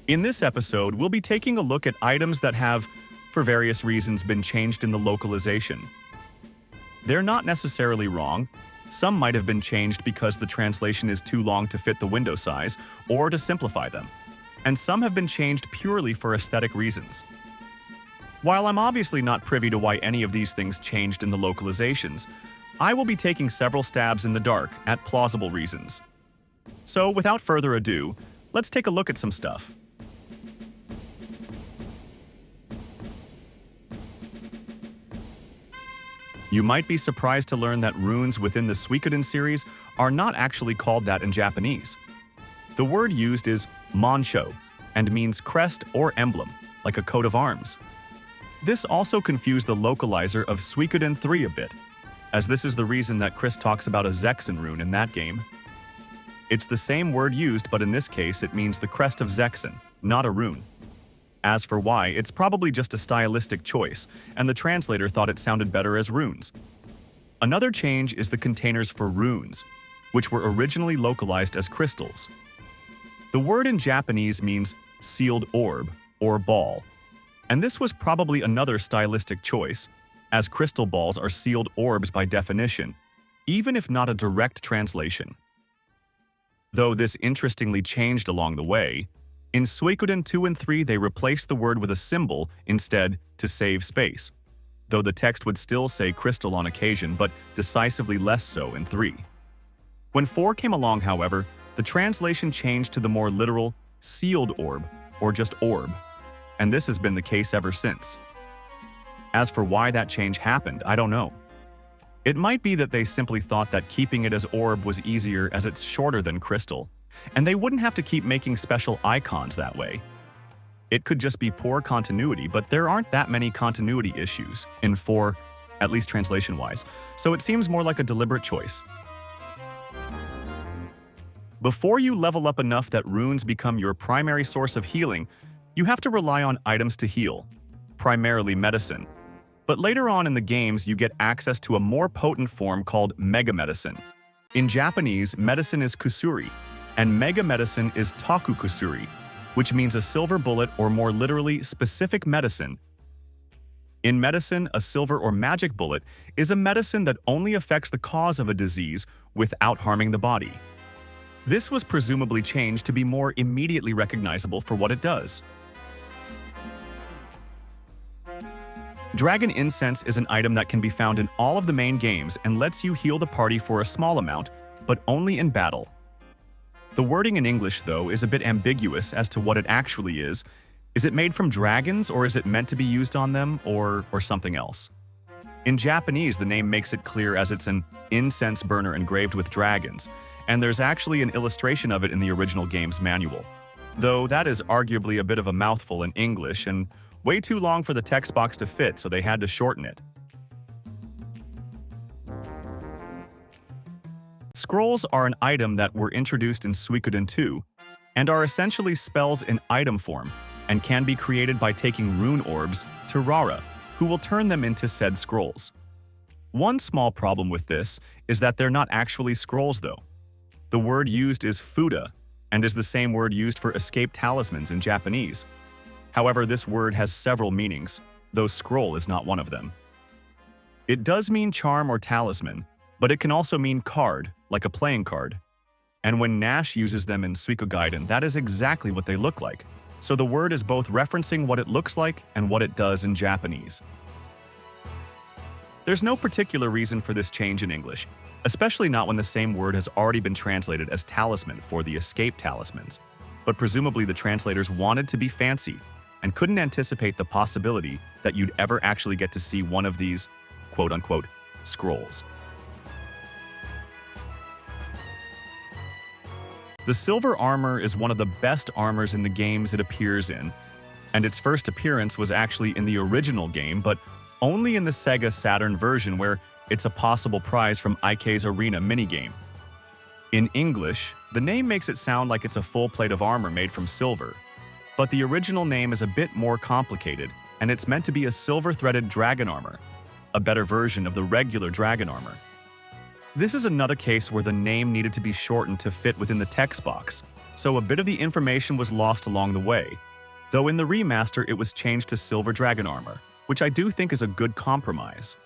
In this episode, we'll be taking a look at items that have, for various reasons, been changed in the localization. They're not necessarily wrong. Some might have been changed because the translation is too long to fit the window size, or to simplify them. And some have been changed purely for aesthetic reasons. While I'm obviously not privy to why any of these things changed in the localizations, I will be taking several stabs in the dark at plausible reasons. So, without further ado, let's take a look at some stuff. You might be surprised to learn that runes within the Suikoden series are not actually called that in Japanese. The word used is monsho and means crest or emblem, like a coat of arms. This also confused the localizer of Suikoden 3 a bit, as this is the reason that Chris talks about a Zexen rune in that game. It's the same word used, but in this case it means the crest of Zexen, not a rune. As for why, it's probably just a stylistic choice, and the translator thought it sounded better as runes. Another change is the containers for runes, which were originally localized as crystals. The word in Japanese means sealed orb or ball, and this was probably another stylistic choice, as crystal balls are sealed orbs by definition, even if not a direct translation. Though this interestingly changed along the way, in Suikoden 2 and 3 they replaced the word with a symbol instead to save space, though the text would still say crystal on occasion, but decisively less so in 3. When 4 came along, however, the translation changed to the more literal sealed orb, or just orb, and this has been the case ever since. As for why that change happened, I don't know. It might be that they simply thought that keeping it as orb was easier as it's shorter than crystal, and they wouldn't have to keep making special icons that way. It could just be poor continuity, but there aren't that many continuity issues in 4, at least translation-wise, so it seems more like a deliberate choice. Before you level up enough that runes become your primary source of healing, you have to rely on items to heal, primarily medicine. But later on in the games, you get access to a more potent form called Mega Medicine. In Japanese, medicine is kusuri, and Mega Medicine is taku kusuri, which means a silver bullet or more literally, specific medicine. In medicine, a silver or magic bullet is a medicine that only affects the cause of a disease without harming the body. This was presumably changed to be more immediately recognizable for what it does. Dragon Incense is an item that can be found in all of the main games and lets you heal the party for a small amount, but only in battle. The wording in English, though, is a bit ambiguous as to what it actually is. Is it made from dragons, or is it meant to be used on them, or something else? In Japanese, the name makes it clear as it's an incense burner engraved with dragons, and there's actually an illustration of it in the original game's manual. Though that is arguably a bit of a mouthful in English, and way too long for the text box to fit, so they had to shorten it. Scrolls are an item that were introduced in Suikoden 2 and are essentially spells in item form and can be created by taking rune orbs to Rara, who will turn them into said scrolls. One small problem with this is that they're not actually scrolls, though. The word used is fuda, and is the same word used for escape talismans in Japanese. However, this word has several meanings, though scroll is not one of them. It does mean charm or talisman, but it can also mean card, like a playing card. And when Nash uses them in Suikoden, that is exactly what they look like, so the word is both referencing what it looks like and what it does in Japanese. There's no particular reason for this change in English, especially not when the same word has already been translated as talisman for the escape talismans, but presumably the translators wanted to be fancy and couldn't anticipate the possibility that you'd ever actually get to see one of these, quote-unquote, scrolls. The silver armor is one of the best armors in the games it appears in, and its first appearance was actually in the original game, but only in the Sega Saturn version, where it's a possible prize from Ike's Arena minigame. In English, the name makes it sound like it's a full plate of armor made from silver, but the original name is a bit more complicated, and it's meant to be a silver-threaded dragon armor, a better version of the regular dragon armor. This is another case where the name needed to be shortened to fit within the text box, so a bit of the information was lost along the way, though in the remaster it was changed to silver dragon armor, which I do think is a good compromise.